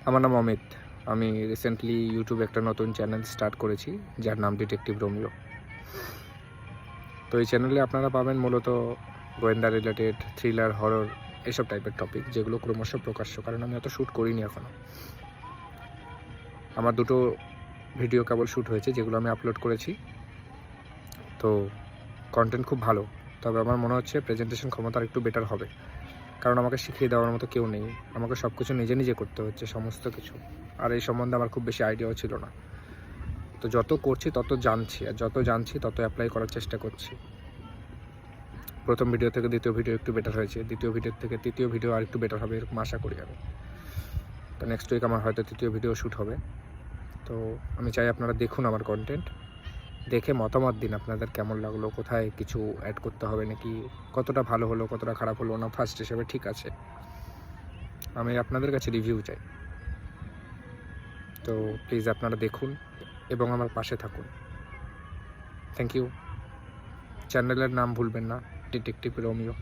আমার নাম অমিত। আমি রিসেন্টলি ইউটিউবে একটা নতুন চ্যানেল স্টার্ট করেছি, যার নাম ডিটেকটিভ রোমিও। তো এই চ্যানেলে আপনারা পাবেন মূলত গোয়েন্দা রিলেটেড, থ্রিলার, হরর এসব টাইপের টপিক, যেগুলো ক্রমশ প্রকাশ্য, কারণ আমি অত শ্যুট করিনি এখনও। আমার দুটো ভিডিও কেবল শ্যুট হয়েছে, যেগুলো আমি আপলোড করেছি। তো কন্টেন্ট খুব ভালো, তবে আমার মনে হচ্ছে প্রেজেন্টেশন ক্ষমতা একটু বেটার হবে, কারণ আমাকে শিখিয়ে দেওয়ার মতো কেউ নেই। আমাকে সব কিছু নিজে নিজে করতে হচ্ছে, সমস্ত কিছু। আর এই সম্বন্ধে আমার খুব বেশি আইডিয়াও ছিল না। তো যত করছি তত জানছি, আর যত জানছি তত অ্যাপ্লাই করার চেষ্টা করছি। প্রথম ভিডিও থেকে দ্বিতীয় ভিডিও একটু বেটার হয়েছে, দ্বিতীয় ভিডিও থেকে তৃতীয় ভিডিও আর একটু বেটার হবে, এরকম আশা করি আমি। তো নেক্সট উইক আমার হয়তো তৃতীয় ভিডিও শ্যুট হবে। তো আমি চাই আপনারা দেখুন আমার কন্টেন্ট, দেখে মতামত দিন আপনাদের কেমন লাগলো, কোথায় কিছু অ্যাড করতে হবে নাকি, কতটা ভালো হলো, কতটা খারাপ হলো, না ফার্স্ট হিসেবে ঠিক আছে। আমি আপনাদের কাছে রিভিউ চাই। তো প্লিজ আপনারা দেখুন এবং আমার পাশে থাকুন। Thank you. চ্যানেলের নাম ভুলবেন না, ডিটেকটিভ রোমিও।